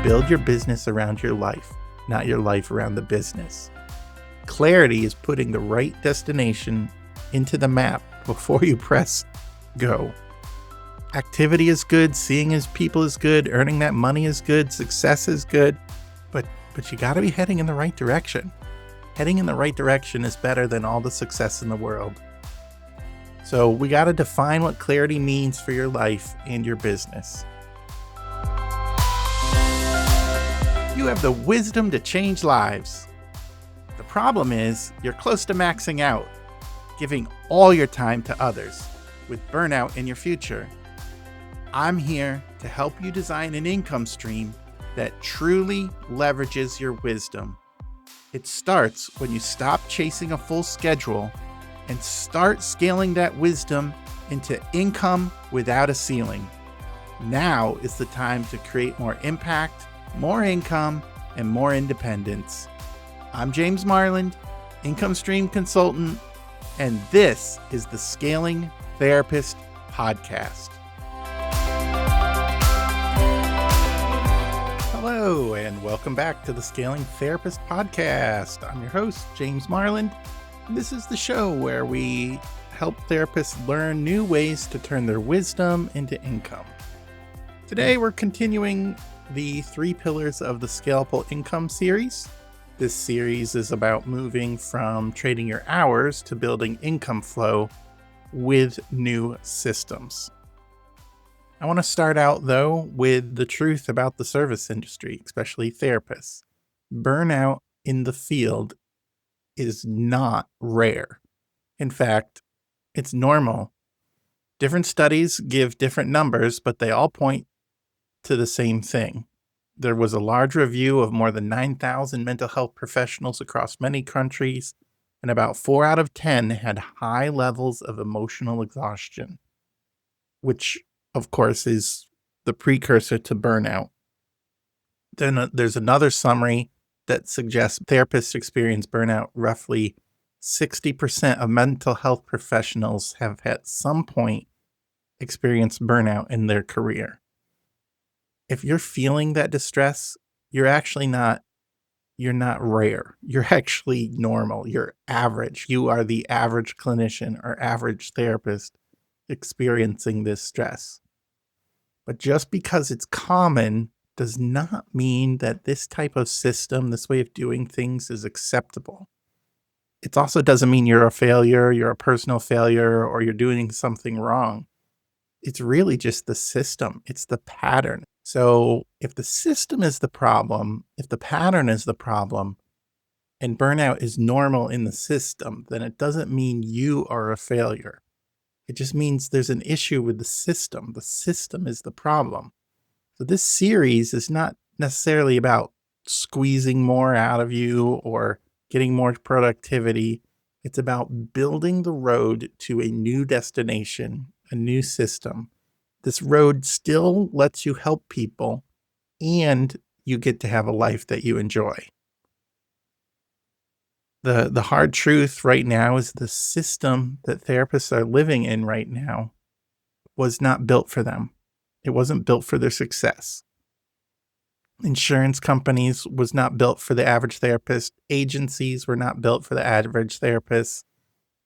build your business around your life, not your life around the business. Clarity is putting the right destination into the map before you press go. Activity is good, seeing as people is good, earning that money is good, success is good, but you gotta be heading in the right direction. Heading in the right direction is better than all the success in the world. So we gotta define what clarity means for your life and your business. You have the wisdom to change lives. The problem is you're close to maxing out, giving all your time to others with burnout in your future. I'm here to help you design an income stream that truly leverages your wisdom. It starts when you stop chasing a full schedule and start scaling that wisdom into income without a ceiling. Now is the time to create more impact, more income, and more independence. I'm James Marland, income stream consultant, and this is the Scaling Therapist Podcast. Hello, and welcome back to the Scaling Therapist Podcast. I'm your host, James Marland. This is the show where we help therapists learn new ways to turn their wisdom into income. Today, we're continuing the 3 pillars of the Scalable Income series. This series is about moving from trading your hours to building income flow with new systems. I want to start out, though, with the truth about the service industry, especially therapists. Burnout in the field is not rare. In fact, it's normal. Different studies give different numbers, but they all point to the same thing. There was a large review of more than 9,000 mental health professionals across many countries, and about 4 out of 10 had high levels of emotional exhaustion, which, of course, is the precursor to burnout. Then there's another summary that suggests therapists experience burnout. Roughly 60% of mental health professionals have at some point experienced burnout in their career. If you're feeling that distress, you're not rare. You're actually normal. You're average. You are the average clinician or average therapist experiencing this stress. But just because it's common does not mean that this type of system, this way of doing things, is acceptable. It also doesn't mean you're a failure, you're a personal failure, or you're doing something wrong. It's really just the system. It's the pattern. So if the system is the problem, if the pattern is the problem, and burnout is normal in the system, then it doesn't mean you are a failure. It just means there's an issue with the system. The system is the problem. So this series is not necessarily about squeezing more out of you or getting more productivity. It's about building the road to a new destination, a new system. This road still lets you help people, and you get to have a life that you enjoy. The hard truth right now is the system that therapists are living in right now was not built for them. It wasn't built for their success. Insurance companies was not built for the average therapist. Agencies were not built for the average therapist.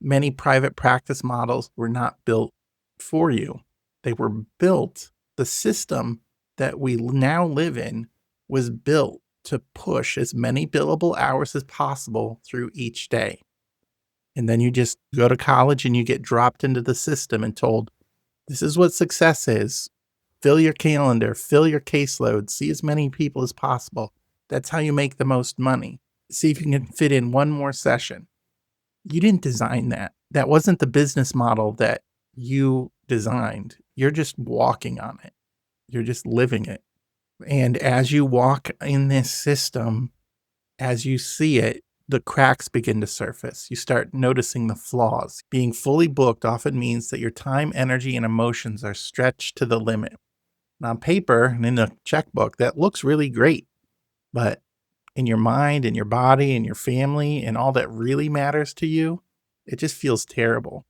Many private practice models were not built for you. They were built, the system that we now live in was built to push as many billable hours as possible through each day. And then you just go to college and you get dropped into the system and told, this is what success is. Fill your calendar, fill your caseload, see as many people as possible. That's how you make the most money. See if you can fit in one more session. You didn't design that. That wasn't the business model that you designed. You're just walking on it. You're just living it. And as you walk in this system, as you see it, the cracks begin to surface. You start noticing the flaws. Being fully booked often means that your time, energy, and emotions are stretched to the limit. And on paper and in a checkbook, that looks really great. But in your mind, in your body, in your family, and all that really matters to you, it just feels terrible.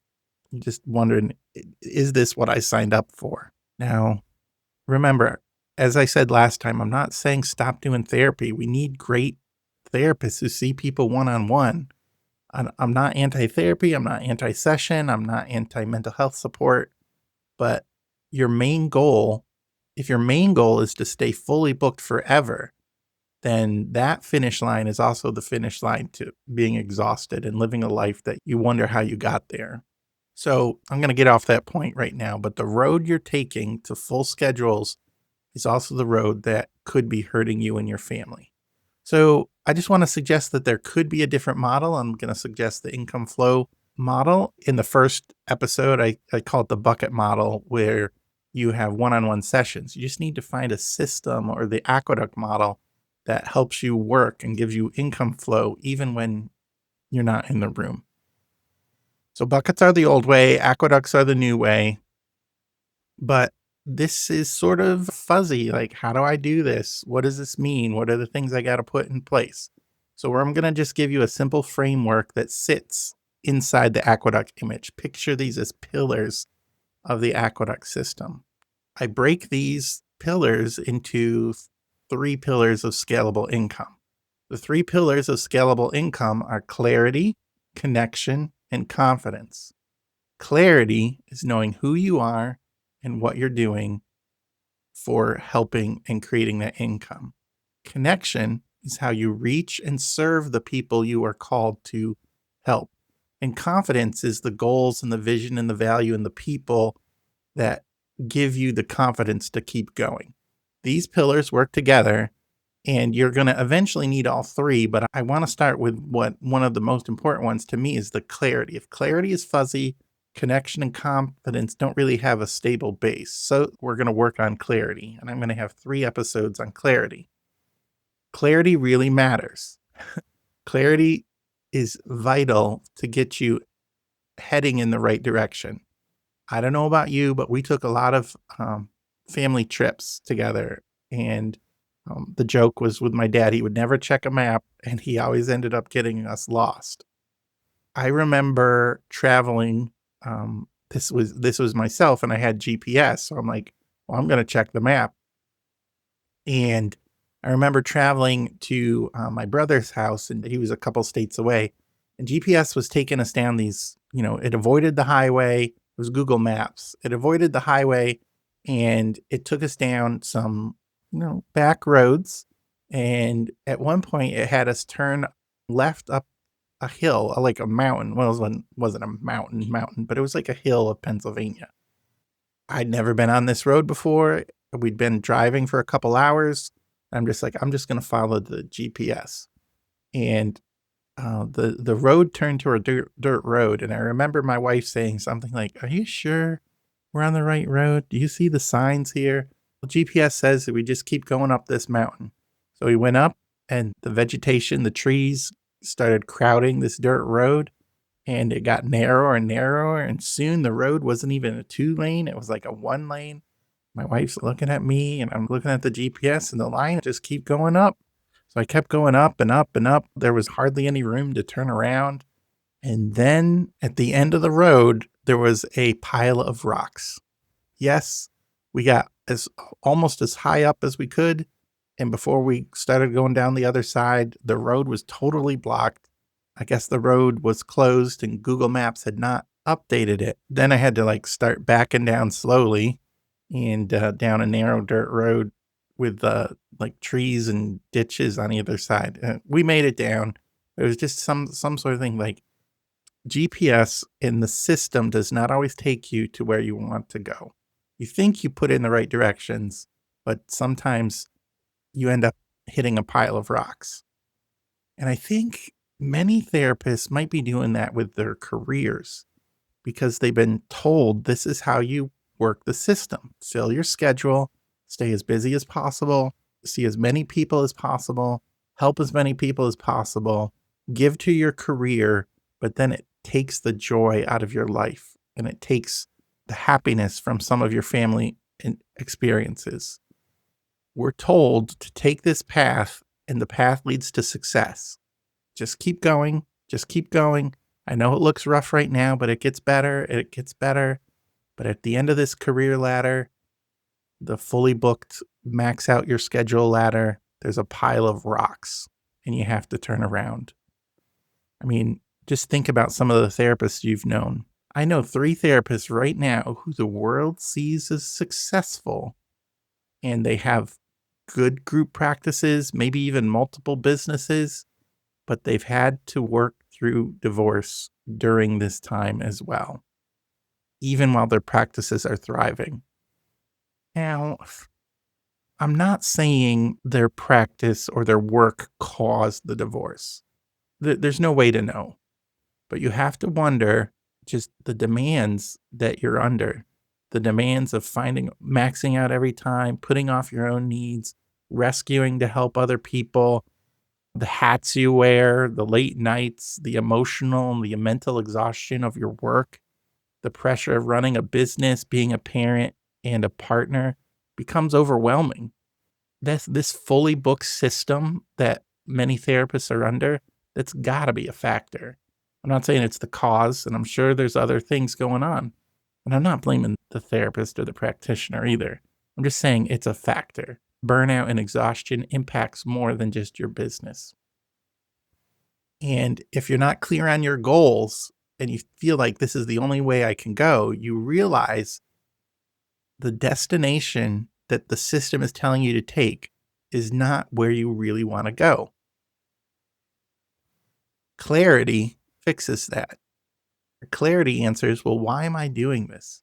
You're just wondering, is this what I signed up for? Now, remember, as I said last time, I'm not saying stop doing therapy. We need great therapists who see people one on one. I'm not anti therapy. I'm not anti session. I'm not anti mental health support. But your main goal, if your main goal is to stay fully booked forever, then that finish line is also the finish line to being exhausted and living a life that you wonder how you got there. So I'm going to get off that point right now. But the road you're taking to full schedules is also the road that could be hurting you and your family. So I just want to suggest that there could be a different model. I'm going to suggest the income flow model. In the first episode, I call it the bucket model, where you have one-on-one sessions. You just need to find a system, or the aqueduct model, that helps you work and gives you income flow even when you're not in the room. So buckets are the old way, aqueducts are the new way. But this is sort of fuzzy. Like, how do I do this? What does this mean? What are the things I got to put in place? So I'm going to just give you a simple framework that sits inside the aqueduct image. Picture these as pillars of the aqueduct system. I break these pillars into 3 pillars of scalable income. The 3 pillars of scalable income are clarity, connection, and confidence. Clarity is knowing who you are and what you're doing for helping and creating that income. Connection is how you reach and serve the people you are called to help. And confidence is the goals and the vision and the value and the people that give you the confidence to keep going. These pillars work together, and you're going to eventually need all 3, but I want to start with what one of the most important ones to me is the clarity. If clarity is fuzzy, connection and confidence don't really have a stable base. So we're going to work on clarity, and I'm going to have 3 episodes on clarity. Clarity really matters. Clarity is vital to get you heading in the right direction. I don't know about you, but we took a lot of family trips together, and the joke was with my dad, he would never check a map, and he always ended up getting us lost. I remember traveling. This was myself, and I had GPS, so I'm like, well, I'm going to check the map. And I remember traveling to my brother's house, and he was a couple states away. And GPS was taking us down these, it avoided the highway. It was Google Maps. It avoided the highway, and it took us down some, back roads. And at one point, it had us turn left up a hill, like a mountain. Well, it wasn't a mountain, but it was like a hill of Pennsylvania. I'd never been on this road before. We'd been driving for a couple hours. I'm just like, I'm just going to follow the GPS. And the road turned to a dirt road. And I remember my wife saying something like, "Are you sure we're on the right road? Do you see the signs here?" Well, GPS says that we just keep going up this mountain. So we went up, and the vegetation, the trees started crowding this dirt road. And it got narrower and narrower, and soon the road wasn't even a 2-lane, it was like a 1-lane. My wife's looking at me, and I'm looking at the GPS, and the line just keep going up. So I kept going up and up and up. There was hardly any room to turn around. And then at the end of the road, there was a pile of rocks. Yes, we got almost as high up as we could. And before we started going down the other side, the road was totally blocked. I guess the road was closed and Google Maps had not updated it. Then I had to start backing down slowly and down a narrow dirt road with trees and ditches on either side. We made it down. It was just some sort of thing, like GPS in the system does not always take you to where you want to go. You think you put in the right directions, but sometimes you end up hitting a pile of rocks. And I think many therapists might be doing that with their careers because they've been told this is how you work the system. Fill your schedule, stay as busy as possible, see as many people as possible, help as many people as possible, give to your career, but then it takes the joy out of your life and it takes the happiness from some of your family experiences. We're told to take this path, and the path leads to success. Just keep going. Just keep going. I know it looks rough right now, but it gets better. It gets better. But at the end of this career ladder, the fully booked max out your schedule ladder, there's a pile of rocks and you have to turn around. I mean, just think about some of the therapists you've known. I know 3 therapists right now who the world sees as successful, and they have good group practices, maybe even multiple businesses, but they've had to work through divorce during this time as well, even while their practices are thriving. Now, I'm not saying their practice or their work caused the divorce. There's no way to know. But you have to wonder just the demands that you're under, the demands of maxing out every time, putting off your own needs, rescuing to help other people, the hats you wear, the late nights, the emotional and the mental exhaustion of your work, the pressure of running a business, being a parent and a partner becomes overwhelming. This fully booked system that many therapists are under, that's gotta be a factor. I'm not saying it's the cause, and I'm sure there's other things going on, and I'm not blaming the therapist or the practitioner either. I'm just saying it's a factor. Burnout and exhaustion impacts more than just your business. And if you're not clear on your goals and you feel like this is the only way I can go, you realize the destination that the system is telling you to take is not where you really want to go. Clarity fixes that. Clarity answers, well, why am I doing this?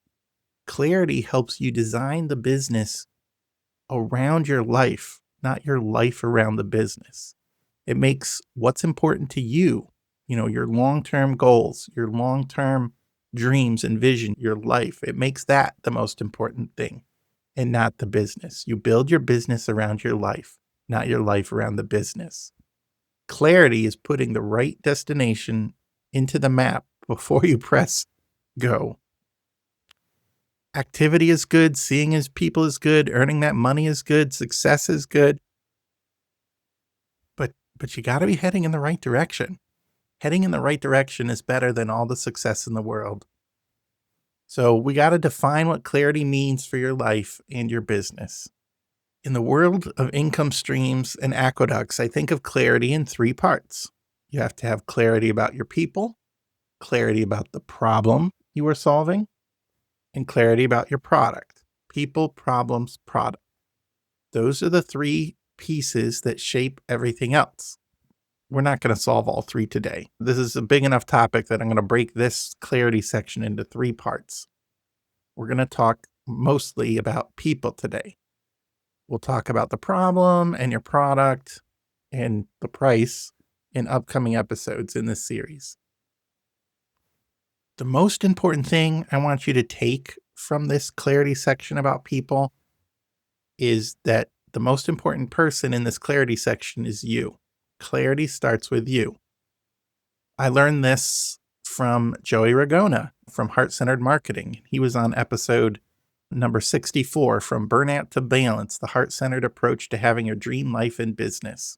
Clarity helps you design the business around your life, not your life around the business. It makes what's important to you, your long-term goals, your long-term dreams and vision, your life. It makes that the most important thing and not the business. You build your business around your life, not your life around the business. Clarity is putting the right destination into the map before you press go. Activity is good, seeing as people is good, earning that money is good, success is good. But you got to be heading in the right direction. Heading in the right direction is better than all the success in the world. So we got to define what clarity means for your life and your business. In the world of income streams and aqueducts, I think of clarity in 3 parts. You have to have clarity about your people, clarity about the problem you are solving, and clarity about your product. People, problems, product. Those are the 3 pieces that shape everything else. We're not going to solve all 3 today. This is a big enough topic that I'm going to break this clarity section into 3 parts. We're going to talk mostly about people today. We'll talk about the problem and your product and the price in upcoming episodes in this series. The most important thing I want you to take from this clarity section about people is that the most important person in this clarity section is you. Clarity starts with you. I learned this from Joey Ragona from Heart-Centered Marketing. He was on episode number 64, From Burnout to Balance, the heart-centered approach to having your dream life and business.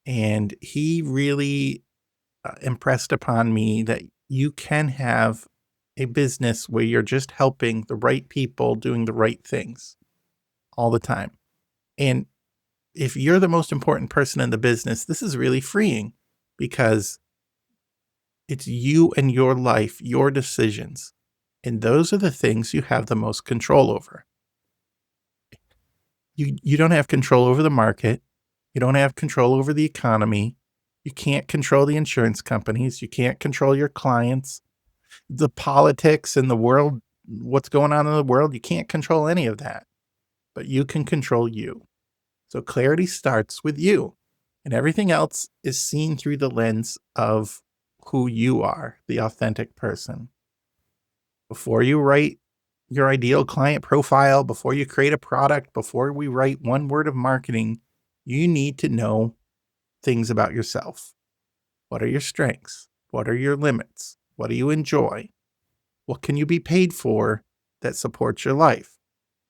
And he really impressed upon me that you can have a business where you're just helping the right people doing the right things all the time. And if you're the most important person in the business, this is really freeing because it's you and your life, your decisions. And those are the things you have the most control over. You don't have control over the market. You don't have control over the economy. You can't control the insurance companies. You can't control your clients, the politics and the world, what's going on in the world. You can't control any of that, but you can control you. So clarity starts with you, and everything else is seen through the lens of who you are, the authentic person. Before you write your ideal client profile, before you create a product, before we write one word of marketing, you need to know things about yourself. What are your strengths? What are your limits? What do you enjoy? What can you be paid for that supports your life?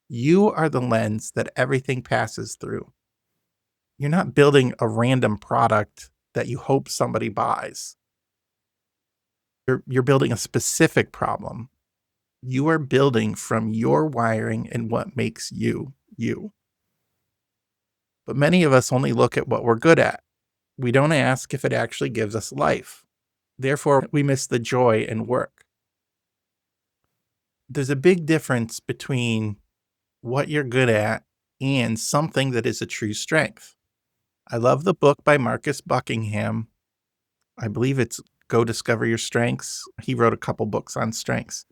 You are the lens that everything passes through. You're not building a random product that you hope somebody buys. You're building a specific problem. You are building from your wiring and what makes you. you. But many of us only look at what we're good at. We don't ask if it actually gives us life. Therefore, we miss the joy in work. There's a big difference between what you're good at and something that is a true strength. I love the book by Marcus Buckingham. I believe it's Go Discover Your Strengths. He wrote a couple books on strengths.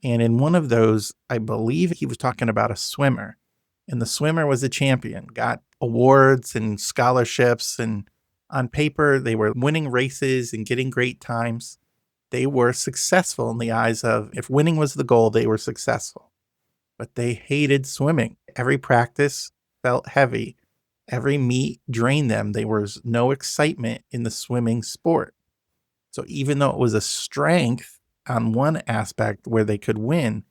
And in one of those, I believe he was talking about a swimmer. And the swimmer was a champion, got awards and scholarships. And on paper, they were winning races and getting great times. They were successful in the eyes of, if winning was the goal, they were successful. But they hated swimming. Every practice felt heavy. Every meet drained them. There was no excitement in the swimming sport. So even though it was a strength on one aspect where they could win,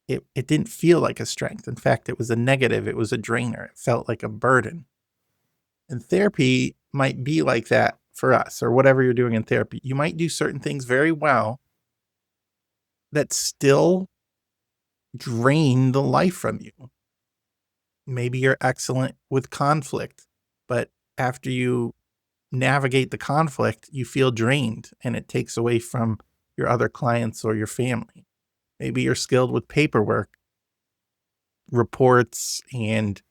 it didn't feel like a strength. In fact, it was a negative. It was a drainer. It felt like a burden. And therapy might be like that for us, or whatever you're doing in therapy. You might do certain things very well that still drain the life from you. Maybe you're excellent with conflict, but after you navigate the conflict, you feel drained and it takes away from your other clients or your family. Maybe you're skilled with paperwork, reports, and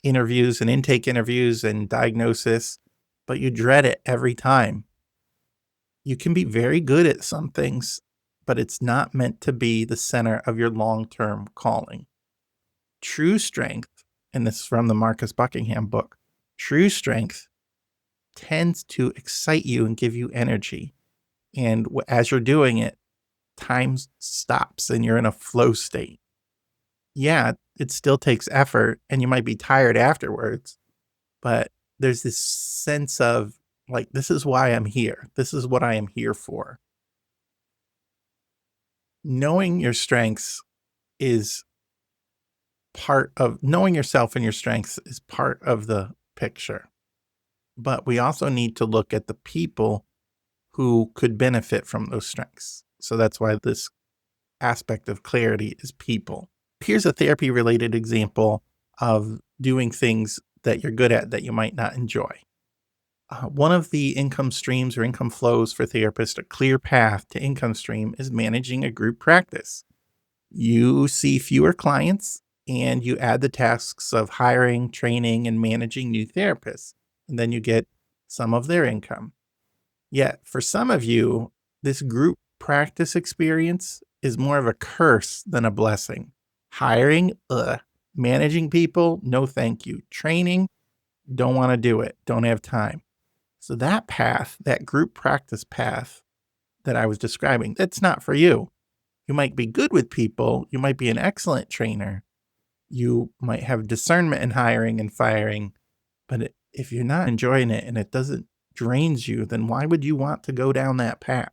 interviews and intake interviews and diagnosis, but you dread it every time. You can be very good at some things, but it's not meant to be the center of your long-term calling. True strength, and this is from the Marcus Buckingham book, true strength tends to excite you and give you energy. And as you're doing it, time stops and you're in a flow state. Yeah, it still takes effort and you might be tired afterwards, but there's this sense of like, this is why I'm here. This is what I am here for. Knowing your strengths is part of knowing yourself and your strengths is part of the picture. But we also need to look at the people who could benefit from those strengths. So that's why this aspect of clarity is people. Here's a therapy related example of doing things that you're good at that you might not enjoy. One of the income streams or income flows for therapists, a clear path to income stream, is managing a group practice. You see fewer clients and you add the tasks of hiring, training, and managing new therapists, and then you get some of their income. Yet for some of you, this group practice experience is more of a curse than a blessing. Hiring, managing people, no thank you. Training, don't want to do it, don't have time. So that path, that group practice path that I was describing, that's not for you. You might be good with people. You might be an excellent trainer. You might have discernment in hiring and firing. But if you're not enjoying it and it doesn't drains you, then why would you want to go down that path?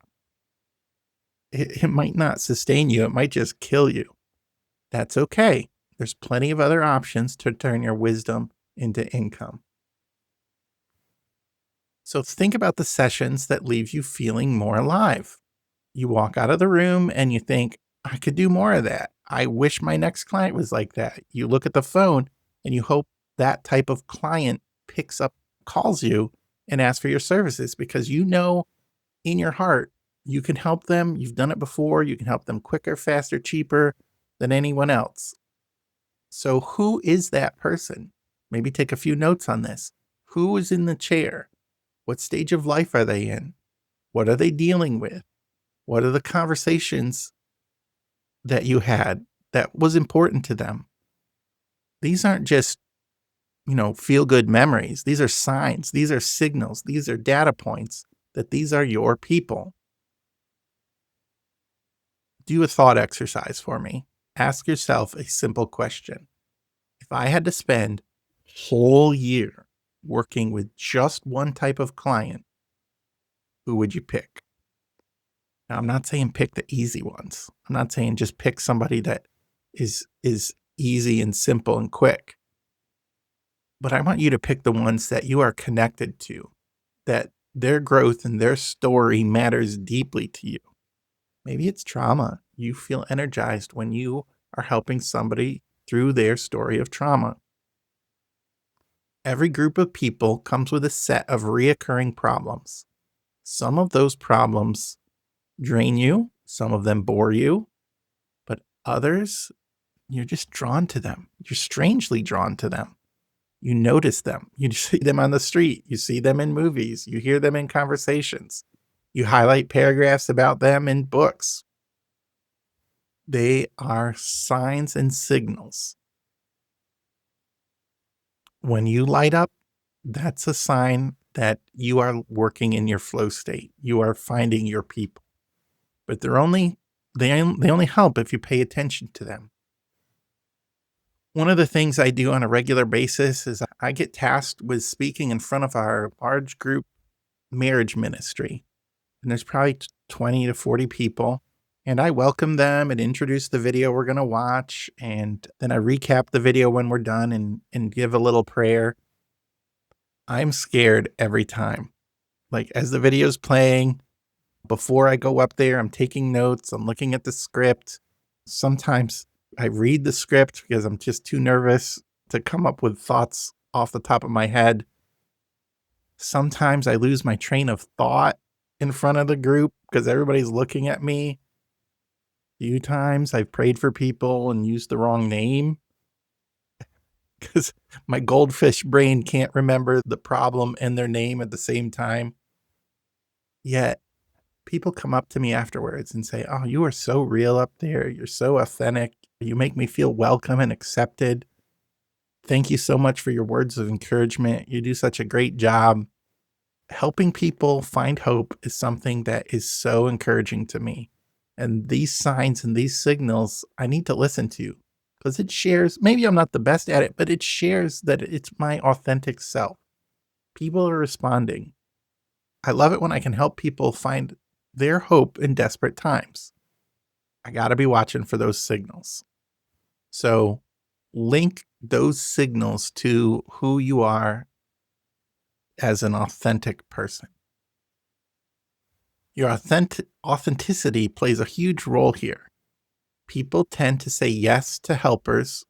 It might not sustain you. It might just kill you. That's okay. There's plenty of other options to turn your wisdom into income. So think about the sessions that leave you feeling more alive. You walk out of the room and you think, I could do more of that. I wish my next client was like that. You look at the phone and you hope that type of client picks up, calls you and asks for your services because you know in your heart you can help them. You've done it before. You can help them quicker, faster, cheaper than anyone else. So who is that person? Maybe take a few notes on this. Who is in the chair? What stage of life are they in? What are they dealing with? What are the conversations that you had that was important to them? These aren't just, feel-good memories. These are signs. These are signals. These are data points that these are your people. Do a thought exercise for me. Ask yourself a simple question. If I had to spend a whole year working with just one type of client, who would you pick? Now, I'm not saying pick the easy ones. I'm not saying just pick somebody that is easy and simple and quick. But I want you to pick the ones that you are connected to, that their growth and their story matters deeply to you. Maybe it's trauma. You feel energized when you are helping somebody through their story of trauma. Every group of people comes with a set of reoccurring problems. Some of those problems drain you, some of them bore you, but others, you're just drawn to them. You're strangely drawn to them. You notice them. You see them on the street. You see them in movies. You hear them in conversations. You highlight paragraphs about them in books. They are signs and signals. When you light up, that's a sign that you are working in your flow state. You are finding your people. But they only help if you pay attention to them. One of the things I do on a regular basis is I get tasked with speaking in front of our large group marriage ministry. And there's probably 20 to 40 people. And I welcome them and introduce the video we're going to watch. And then I recap the video when we're done and give a little prayer. I'm scared every time. Like as the video's playing, before I go up there, I'm taking notes. I'm looking at the script. Sometimes I read the script because I'm just too nervous to come up with thoughts off the top of my head. Sometimes I lose my train of thought in front of the group because everybody's looking at me. A few times I've prayed for people and used the wrong name because my goldfish brain can't remember the problem and their name at the same time. Yet people come up to me afterwards and say, "Oh, you are so real up there. You're so authentic. You make me feel welcome and accepted. Thank you so much for your words of encouragement. You do such a great job." Helping people find hope is something that is so encouraging to me. And these signs and these signals I need to listen to because it shares, maybe I'm not the best at it, but it shares that it's my authentic self. People are responding. I love it when I can help people find their hope in desperate times. I got to be watching for those signals. So link those signals to who you are as an authentic person. Your authenticity plays a huge role here. People tend to say yes to helpers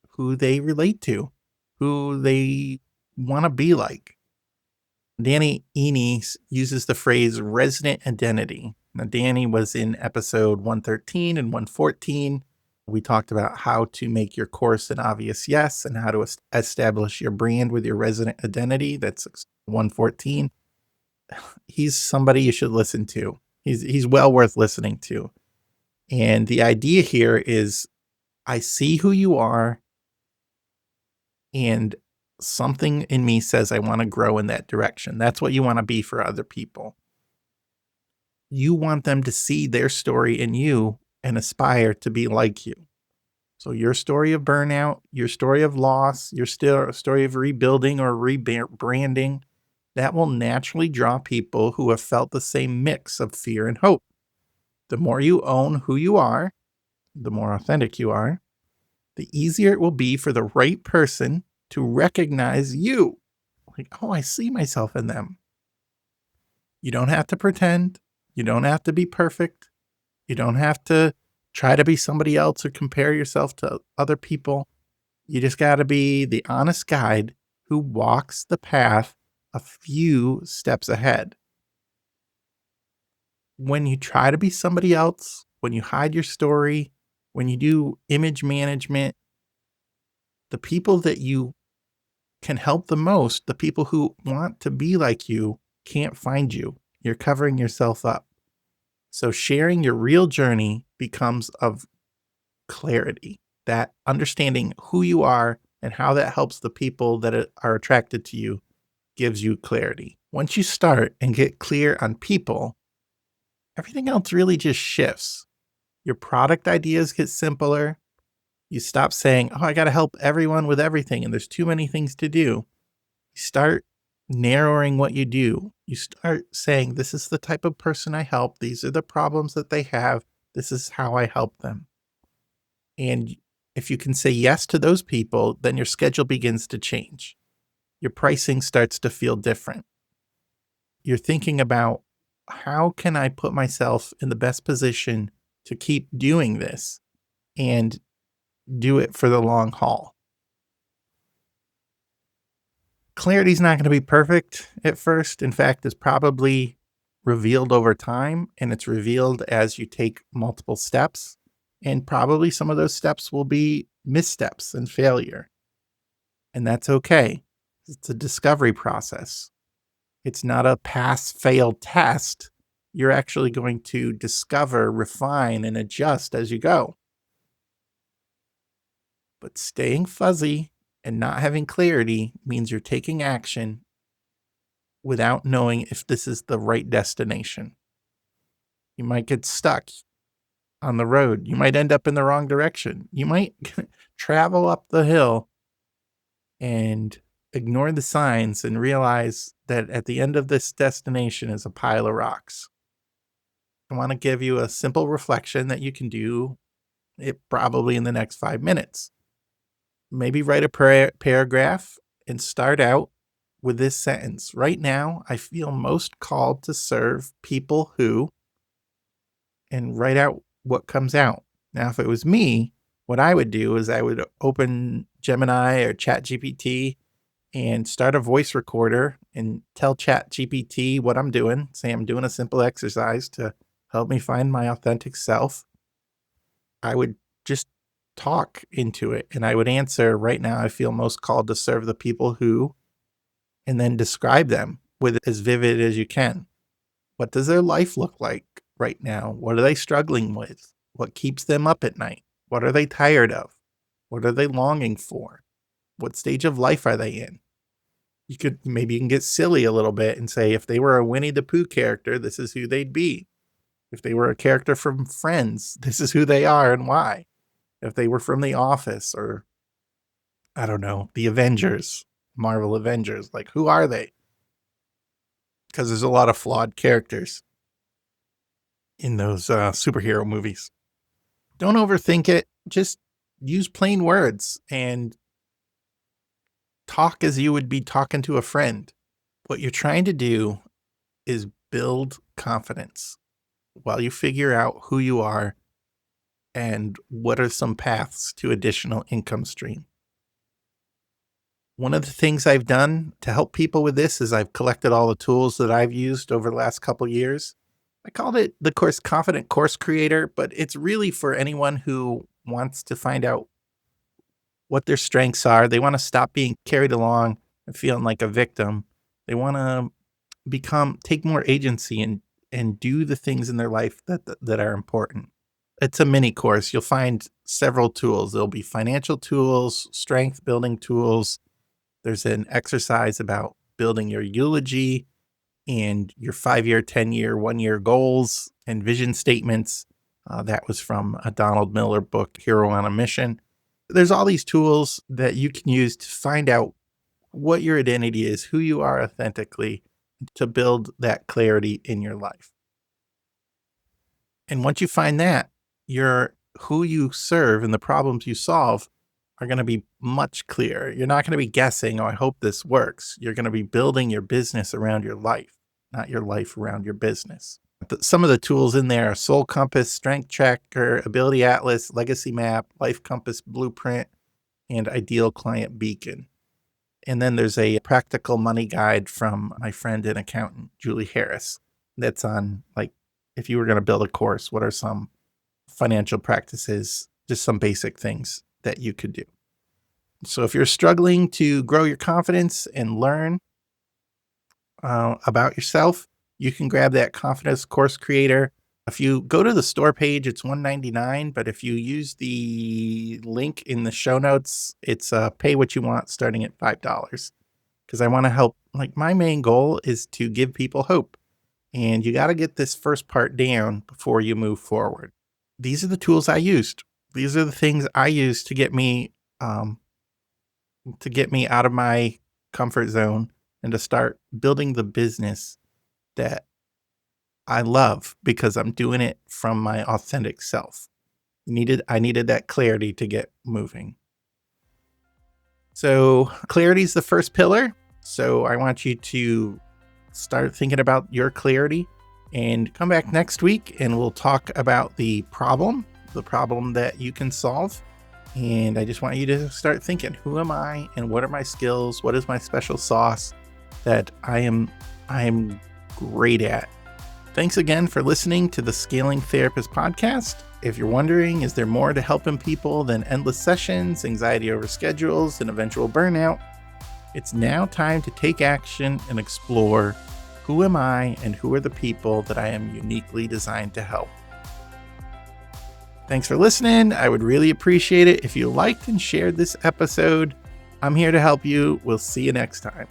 who they relate to, who they want to be like. Danny Eni uses the phrase resident identity. Now, Danny was in episode 113 and 114. We talked about how to make your course an obvious yes and how to establish your brand with your resident identity. That's 114. He's somebody you should listen to. He's well worth listening to. And the idea here is I see who you are and something in me says I want to grow in that direction. That's what you want to be for other people. You want them to see their story in you and aspire to be like you. So your story of burnout, your story of loss, your story of rebuilding or rebranding, that will naturally draw people who have felt the same mix of fear and hope. The more you own who you are, the more authentic you are, the easier it will be for the right person to recognize you. Like, oh, I see myself in them. You don't have to pretend. You don't have to be perfect. You don't have to try to be somebody else or compare yourself to other people. You just got to be the honest guide who walks the path a few steps ahead. When you try to be somebody else, when you hide your story, when you do image management, the people that you can help the most, the people who want to be like you, can't find you. You're covering yourself up. So sharing your real journey becomes of clarity, that understanding who you are and how that helps the people that are attracted to you gives you clarity. Once you start and get clear on people, everything else really just shifts. Your product ideas get simpler. You stop saying, oh, I got to help everyone with everything and there's too many things to do. You start narrowing what you do. You start saying, this is the type of person I help. These are the problems that they have. This is how I help them. And if you can say yes to those people, then your schedule begins to change. Your pricing starts to feel different. You're thinking about, how can I put myself in the best position to keep doing this and do it for the long haul? Clarity's not going to be perfect at first. In fact, it's probably revealed over time, and it's revealed as you take multiple steps. And probably some of those steps will be missteps and failure. And that's okay. It's a discovery process. It's not a pass fail test. You're actually going to discover, refine, and adjust as you go. But staying fuzzy and not having clarity means you're taking action without knowing if this is the right destination. You might get stuck on the road. You might end up in the wrong direction. You might travel up the hill and ignore the signs and realize that at the end of this destination is a pile of rocks. I want to give you a simple reflection that you can do it probably in the next 5 minutes. Maybe write a paragraph and start out with this sentence. Right now, I feel most called to serve people who, and write out what comes out. Now, if it was me, what I would do is I would open Gemini or ChatGPT and start a voice recorder and tell ChatGPT what I'm doing. Say I'm doing a simple exercise to help me find my authentic self. I would just talk into it and I would answer, right now, I feel most called to serve the people who, and then describe them with as vivid as you can. What does their life look like right now? What are they struggling with? What keeps them up at night? What are they tired of? What are they longing for? What stage of life are they in? You can get silly a little bit and say, if they were a Winnie the Pooh character, this is who they'd be. If they were a character from Friends, this is who they are and why. If they were from The Office or, I don't know, the Avengers, Marvel Avengers, like who are they? Because there's a lot of flawed characters in those superhero movies. Don't overthink it. Just use plain words and talk as you would be talking to a friend. What you're trying to do is build confidence while you figure out who you are and what are some paths to additional income stream. One of the things I've done to help people with this is I've collected all the tools that I've used over the last couple years. I called it the course Confident Course Creator, but it's really for anyone who wants to find out what their strengths are. They want to stop being carried along and feeling like a victim. They want to take more agency and do the things in their life that are important. It's a mini course. You'll find several tools. There'll be financial tools, strength building tools. There's an exercise about building your eulogy and your 5-year, 10-year, 1-year goals and vision statements. That was from a Donald Miller book, Hero on a Mission. There's all these tools that you can use to find out what your identity is, who you are authentically, to build that clarity in your life. And once you find that, who you serve and the problems you solve are going to be much clearer. You're not going to be guessing, oh, I hope this works. You're going to be building your business around your life, not your life around your business. Some of the tools in there are Soul Compass, Strength Tracker, Ability Atlas, Legacy Map, Life Compass Blueprint, and Ideal Client Beacon. And then there's a practical money guide from my friend and accountant, Julie Harris. That's on, like, if you were going to build a course, what are some financial practices, just some basic things that you could do. So if you're struggling to grow your confidence and learn about yourself, you can grab that Confidence Course Creator. If you go to the store page, it's $199, but if you use the link in the show notes, it's pay what you want starting at $5. Because I want to help, like, my main goal is to give people hope. And you got to get this first part down before you move forward. These are the tools I used. These are the things I used to get me out of my comfort zone and to start building the business that I love because I'm doing it from my authentic self. I needed that clarity to get moving. So clarity is the first pillar. So I want you to start thinking about your clarity and come back next week and we'll talk about the problem that you can solve. And I just want you to start thinking, who am I and what are my skills? What is my special sauce that I am great at? Thanks again for listening to the Scaling Therapist podcast. If you're wondering, is there more to helping people than endless sessions, anxiety over schedules, and eventual burnout? It's now time to take action and explore who am I and who are the people that I am uniquely designed to help. Thanks for listening. I would really appreciate it if you liked and shared this episode. I'm here to help you. We'll see you next time.